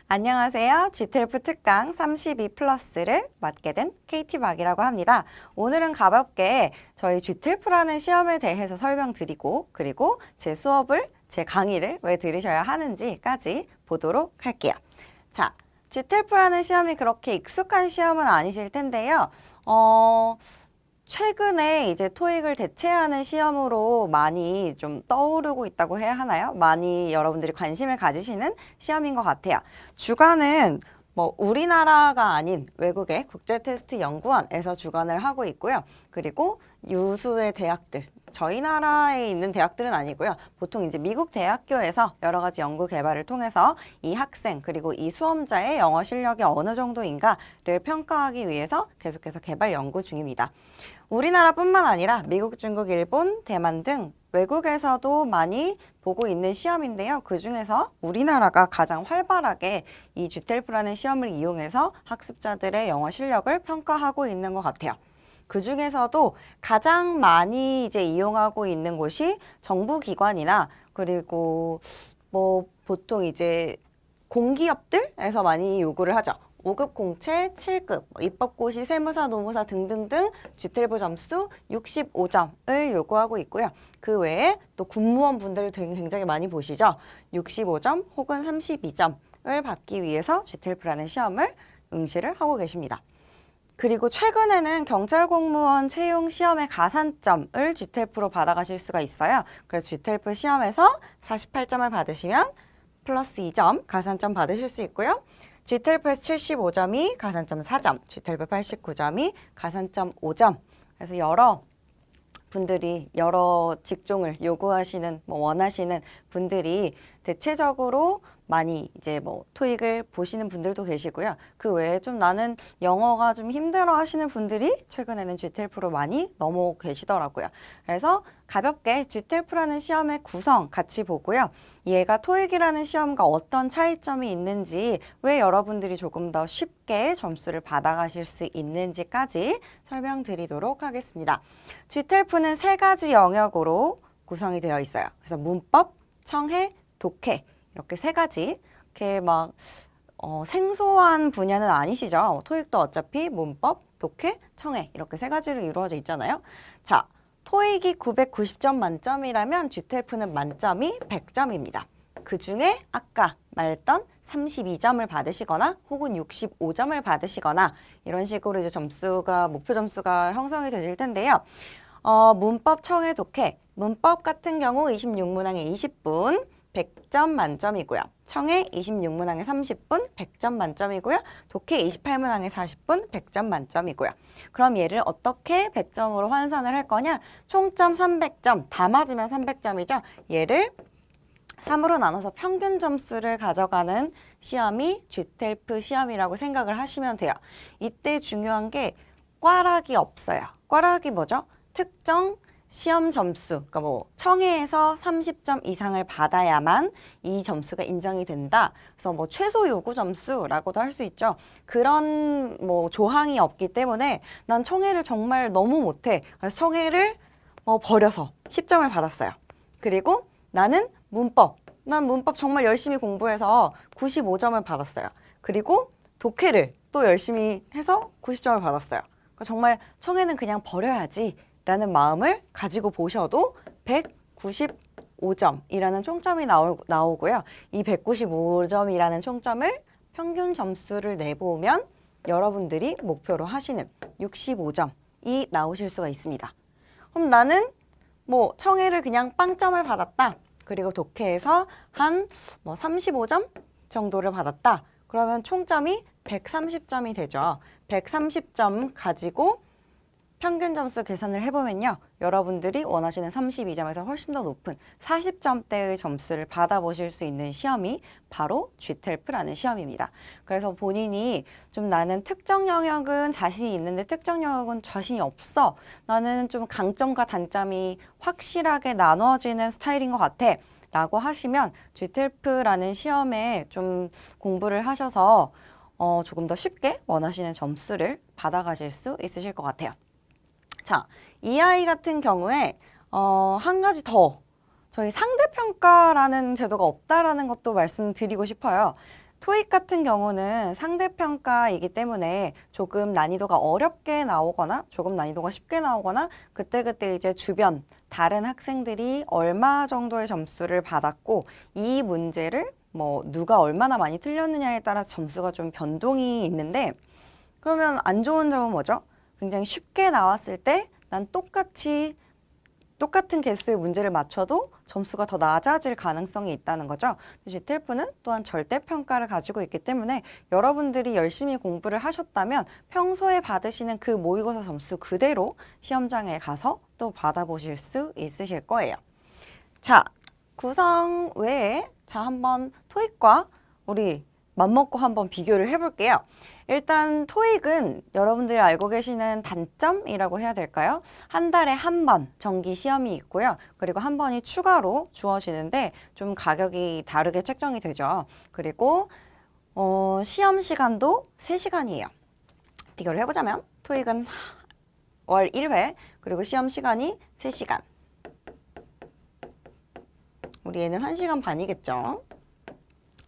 안녕하세요. GTLF 특강 32플러스를 맡게 된 KT박이라고 합니다. 오늘은 가볍게 저희 GTLF라는 시험에 대해서 설명드리고 그리고 제 강의를 왜 들으셔야 하는지까지 보도록 할게요. 자, GTLF라는 시험이 그렇게 익숙한 시험은 아니실 텐데요. 최근에 이제 토익을 대체하는 시험으로 많이 좀 떠오르고 있다고 해야 하나요? 많이 여러분들이 관심을 가지시는 시험인 것 같아요. 주관은 뭐 우리나라가 아닌 외국의 국제테스트연구원에서 주관을 하고 있고요. 그리고 유수의 대학들, 저희 나라에 있는 대학들은 아니고요. 보통 이제 미국 대학교에서 여러 가지 연구 개발을 통해서 이 학생 그리고 이 수험자의 영어 실력이 어느 정도인가를 평가하기 위해서 계속해서 개발 연구 중입니다. 우리나라뿐만 아니라 미국, 중국, 일본, 대만 등 외국에서도 많이 보고 있는 시험인데요. 그중에서 우리나라가 가장 활발하게 이 GTLF라는 시험을 이용해서 학습자들의 영어 실력을 평가하고 있는 것 같아요. 그중에서도 가장 많이 이제 이용하고 있는 곳이 정부기관이나 그리고 뭐 보통 이제 공기업들에서 많이 요구를 하죠. 5급 공채, 7급, 입법고시, 세무사, 노무사 등등등 GTLF 점수 65점을 요구하고 있고요. 그 외에 또 군무원 분들 굉장히 많이 보시죠. 65점 혹은 32점을 받기 위해서 GTLF라는 시험을 응시를 하고 계십니다. 그리고 최근에는 경찰 공무원 채용 시험의 가산점을 GTLF로 받아가실 수가 있어요. 그래서 GTLF 시험에서 48점을 받으시면 플러스 2점 가산점 받으실 수 있고요. GTLF에서 75점이 가산점 4점, GTLF 89점이 가산점 5점. 그래서 여러 분들이 여러 직종을 요구하시는 원하시는 분들이 대체적으로 많이 이제 토익을 보시는 분들도 계시고요. 그 외에 좀 나는 영어가 좀 힘들어 하시는 분들이 최근에는 GTLF로 많이 넘어오고 계시더라고요. 그래서 가볍게 GTLF라는 시험의 구성 같이 보고요. 얘가 토익이라는 시험과 어떤 차이점이 있는지, 왜 여러분들이 조금 더 쉽게 점수를 받아가실 수 있는지까지 설명드리도록 하겠습니다. GTLF는 3가지 영역으로 구성이 되어 있어요. 그래서 문법, 청해, 독해 이렇게 3가지 이렇게 생소한 분야는 아니시죠? 토익도 어차피 문법, 독해, 청해 이렇게 3가지로 이루어져 있잖아요. 자, 토익이 990점 만점이라면 GTLF는 만점이 100점입니다. 그 중에 아까 말했던 32점을 받으시거나 혹은 65점을 받으시거나 이런 식으로 이제 목표 점수가 형성이 되실 텐데요. 문법, 청해, 독해. 문법 같은 경우 26문항에 20분, 100점 만점이고요. 청해 26문항에 30분, 100점 만점이고요. 독해 28문항에 40분, 100점 만점이고요. 그럼 얘를 어떻게 100점으로 환산을 할 거냐? 총점 300점, 다 맞으면 300점이죠. 얘를 3으로 나눠서 평균 점수를 가져가는 시험이 GTLF 시험이라고 생각을 하시면 돼요. 이때 중요한 게 꽈락이 없어요. 꽈락이 뭐죠? 특정 시험 점수, 그러니까 청해에서 30점 이상을 받아야만 이 점수가 인정이 된다. 그래서 최소 요구 점수라고도 할 수 있죠. 그런 조항이 없기 때문에 난 청해를 정말 너무 못해. 그래서 청해를 버려서 10점을 받았어요. 그리고 나는 난 문법 정말 열심히 공부해서 95점을 받았어요. 그리고 독해를 또 열심히 해서 90점을 받았어요. 그러니까 정말 청해는 그냥 버려야지 라는 마음을 가지고 보셔도 195점이라는 총점이 나오고요. 이 195점이라는 총점을 평균 점수를 내보면 여러분들이 목표로 하시는 65점이 나오실 수가 있습니다. 그럼 나는 청해를 그냥 빵점을 받았다. 그리고 독해에서 한 35점 정도를 받았다. 그러면 총점이 130점이 되죠. 130점 가지고 평균 점수 계산을 해보면요. 여러분들이 원하시는 32점에서 훨씬 더 높은 40점대의 점수를 받아보실 수 있는 시험이 바로 GTLF라는 시험입니다. 그래서 본인이 좀 나는 특정 영역은 자신이 있는데 특정 영역은 자신이 없어. 나는 좀 강점과 단점이 확실하게 나눠지는 스타일인 것 같아. 라고 하시면 GTLF라는 시험에 좀 공부를 하셔서 조금 더 쉽게 원하시는 점수를 받아가실 수 있으실 것 같아요. 자, 이 아이 같은 경우에 한 가지 더 저희 상대평가라는 제도가 없다라는 것도 말씀드리고 싶어요. 토익 같은 경우는 상대평가이기 때문에 조금 난이도가 어렵게 나오거나 조금 난이도가 쉽게 나오거나 그때그때 이제 주변 다른 학생들이 얼마 정도의 점수를 받았고 이 문제를 뭐 누가 얼마나 많이 틀렸느냐에 따라 점수가 좀 변동이 있는데 그러면 안 좋은 점은 뭐죠? 굉장히 쉽게 나왔을 때 난 똑같은 개수의 문제를 맞춰도 점수가 더 낮아질 가능성이 있다는 거죠. GTF는 또한 절대평가를 가지고 있기 때문에 여러분들이 열심히 공부를 하셨다면 평소에 받으시는 그 모의고사 점수 그대로 시험장에 가서 또 받아보실 수 있으실 거예요. 자, 구성 외에 한번 토익과 우리 맘먹고 한번 비교를 해볼게요. 일단 토익은 여러분들이 알고 계시는 단점이라고 해야 될까요? 한 달에 한 번 정기 시험이 있고요. 그리고 한 번이 추가로 주어지는데 좀 가격이 다르게 책정이 되죠. 그리고 시험 시간도 3시간이에요. 비교를 해보자면 토익은 월 1회 그리고 시험 시간이 3시간. 우리 얘는 1시간 반이겠죠.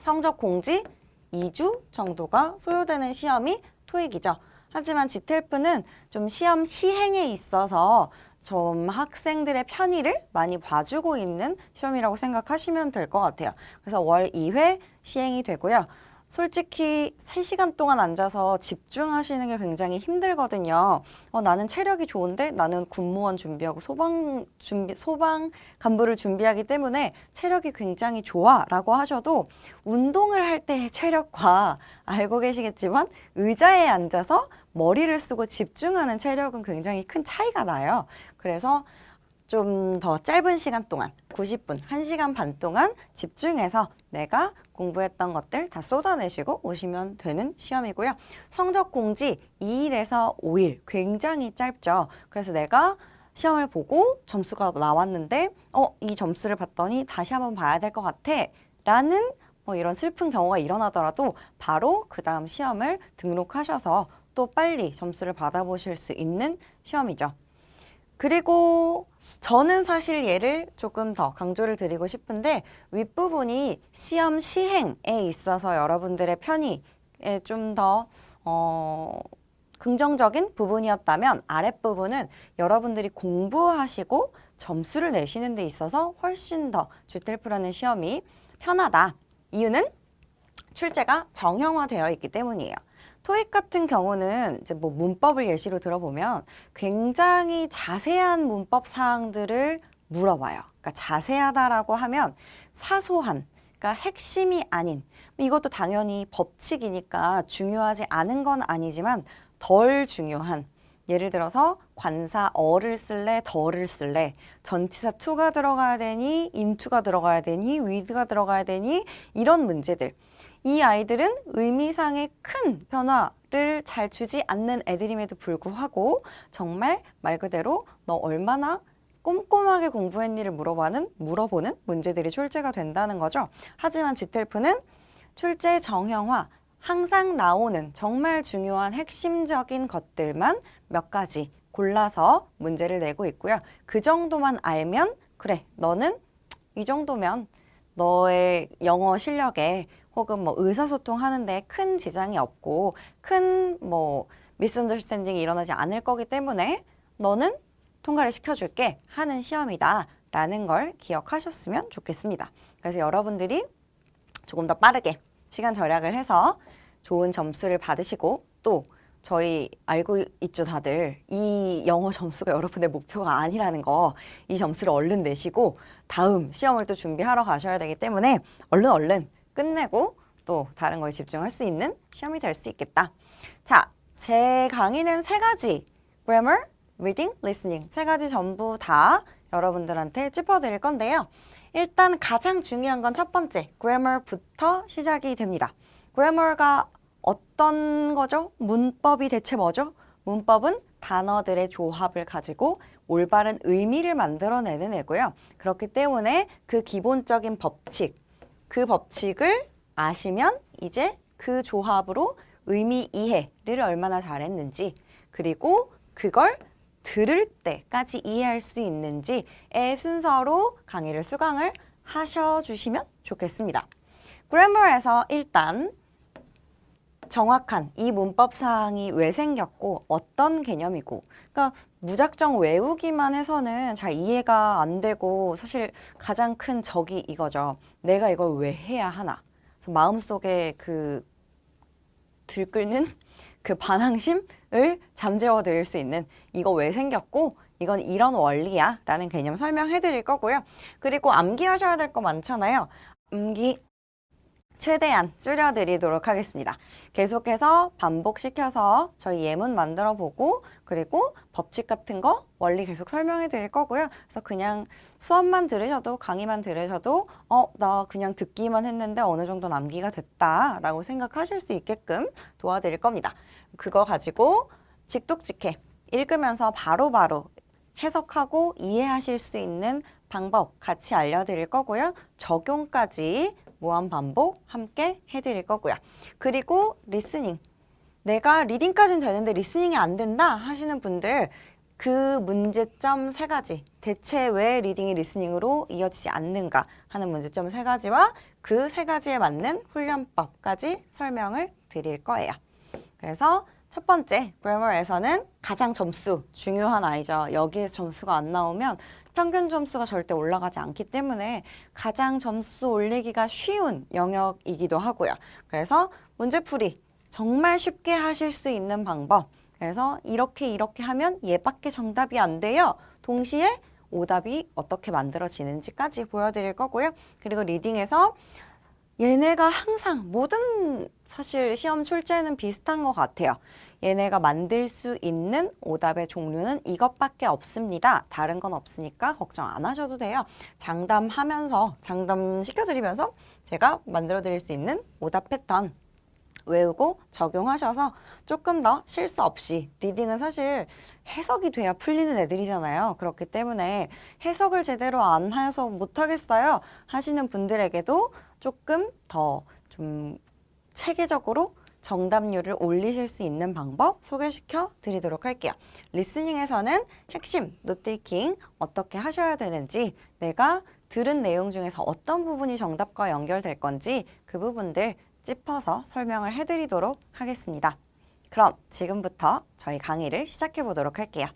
성적 공지 2주 정도가 소요되는 시험이 토익이죠. 하지만 GTF는 좀 시험 시행에 있어서 좀 학생들의 편의를 많이 봐주고 있는 시험이라고 생각하시면 될 것 같아요. 그래서 월 2회 시행이 되고요. 솔직히 3시간 동안 앉아서 집중하시는 게 굉장히 힘들거든요. 나는 체력이 좋은데 나는 군무원 준비하고 소방 간부를 준비하기 때문에 체력이 굉장히 좋아 라고 하셔도 운동을 할 때의 체력과 알고 계시겠지만 의자에 앉아서 머리를 쓰고 집중하는 체력은 굉장히 큰 차이가 나요. 그래서 좀 더 짧은 시간 동안 90분, 1시간 반 동안 집중해서 내가 공부했던 것들 다 쏟아내시고 오시면 되는 시험이고요. 성적 공지 2일에서 5일 굉장히 짧죠. 그래서 내가 시험을 보고 점수가 나왔는데 이 점수를 봤더니 다시 한번 봐야 될 것 같아 라는 이런 슬픈 경우가 일어나더라도 바로 그 다음 시험을 등록하셔서 또 빨리 점수를 받아보실 수 있는 시험이죠. 그리고 저는 사실 얘를 조금 더 강조를 드리고 싶은데 윗부분이 시험 시행에 있어서 여러분들의 편의에 좀 더 긍정적인 부분이었다면 아랫부분은 여러분들이 공부하시고 점수를 내시는 데 있어서 훨씬 더 GTF라는 시험이 편하다. 이유는 출제가 정형화되어 있기 때문이에요. 토익 같은 경우는 이제 뭐 문법을 예시로 들어보면 굉장히 자세한 문법 사항들을 물어봐요. 그러니까 자세하다라고 하면 사소한, 그러니까 핵심이 아닌, 이것도 당연히 법칙이니까 중요하지 않은 건 아니지만 덜 중요한, 예를 들어서 관사 어를 쓸래, 더를 쓸래, 전치사 to가 들어가야 되니, into가 들어가야 되니, with가 들어가야 되니, 이런 문제들. 이 아이들은 의미상의 큰 변화를 잘 주지 않는 애들임에도 불구하고 정말 말 그대로 너 얼마나 꼼꼼하게 공부했니를 물어보는 문제들이 출제가 된다는 거죠. 하지만 GTF는 출제 정형화, 항상 나오는 정말 중요한 핵심적인 것들만 몇 가지 골라서 문제를 내고 있고요. 그 정도만 알면 그래, 너는 이 정도면 너의 영어 실력에 혹은 뭐 의사소통 하는데 큰 지장이 없고 큰 뭐 미스언더스탠딩이 일어나지 않을 거기 때문에 너는 통과를 시켜줄게 하는 시험이다 라는 걸 기억하셨으면 좋겠습니다. 그래서 여러분들이 조금 더 빠르게 시간 절약을 해서 좋은 점수를 받으시고 또 저희 알고 있죠 다들 이 영어 점수가 여러분의 목표가 아니라는 거, 이 점수를 얼른 내시고 다음 시험을 또 준비하러 가셔야 되기 때문에 얼른 끝내고 또 다른 거에 집중할 수 있는 시험이 될 수 있겠다. 자, 제 강의는 3가지 grammar, reading, listening 3가지 전부 다 여러분들한테 짚어드릴 건데요. 일단 가장 중요한 건 첫 번째 grammar부터 시작이 됩니다. grammar가 어떤 거죠? 문법이 대체 뭐죠? 문법은 단어들의 조합을 가지고 올바른 의미를 만들어내는 애고요. 그렇기 때문에 그 기본적인 법칙, 그 법칙을 아시면 이제 그 조합으로 의미 이해를 얼마나 잘했는지, 그리고 그걸 들을 때까지 이해할 수 있는지의 순서로 강의를 수강을 하셔주시면 좋겠습니다. 그래머에서 일단 정확한 이 문법 사항이 왜 생겼고 어떤 개념이고, 그러니까 무작정 외우기만 해서는 잘 이해가 안 되고 사실 가장 큰 적이 이거죠. 내가 이걸 왜 해야 하나. 그래서 마음속에 그 들끓는 그 반항심을 잠재워 드릴 수 있는, 이거 왜 생겼고 이건 이런 원리야 라는 개념 설명해 드릴 거고요. 그리고 암기하셔야 될 거 많잖아요. 암기 최대한 줄여드리도록 하겠습니다. 계속해서 반복시켜서 저희 예문 만들어 보고, 그리고 법칙 같은 거 원리 계속 설명해 드릴 거고요. 그래서 그냥 수업만 들으셔도, 강의만 들으셔도 나 그냥 듣기만 했는데 어느 정도 암기가 됐다 라고 생각하실 수 있게끔 도와드릴 겁니다. 그거 가지고 직독직해 읽으면서 바로바로 해석하고 이해하실 수 있는 방법 같이 알려드릴 거고요. 적용까지 무한 반복 함께 해드릴 거고요. 그리고 리스닝. 내가 리딩까지는 되는데 리스닝이 안 된다 하시는 분들, 그 문제점 3가지. 대체 왜 리딩이 리스닝으로 이어지지 않는가 하는 문제점 3가지와 그 3가지에 맞는 훈련법까지 설명을 드릴 거예요. 그래서 첫 번째, 그래머에서는 가장 점수 중요한 아이죠. 여기에서 점수가 안 나오면 평균 점수가 절대 올라가지 않기 때문에 가장 점수 올리기가 쉬운 영역이기도 하고요. 그래서 문제풀이 정말 쉽게 하실 수 있는 방법. 그래서 이렇게 하면 얘밖에 정답이 안 돼요. 동시에 오답이 어떻게 만들어지는지까지 보여드릴 거고요. 그리고 리딩에서 얘네가 항상 모든 사실 시험 출제는 비슷한 것 같아요. 얘네가 만들 수 있는 오답의 종류는 이것밖에 없습니다. 다른 건 없으니까 걱정 안 하셔도 돼요. 장담시켜드리면서 제가 만들어 드릴 수 있는 오답 패턴 외우고 적용하셔서 조금 더 실수 없이, 리딩은 사실 해석이 돼야 풀리는 애들이잖아요. 그렇기 때문에 해석을 제대로 안 해서 못하겠어요 하시는 분들에게도 조금 더 좀 체계적으로 정답률을 올리실 수 있는 방법 소개시켜 드리도록 할게요. 리스닝에서는 핵심, 노테이킹 어떻게 하셔야 되는지, 내가 들은 내용 중에서 어떤 부분이 정답과 연결될 건지 그 부분들 짚어서 설명을 해드리도록 하겠습니다. 그럼 지금부터 저희 강의를 시작해 보도록 할게요.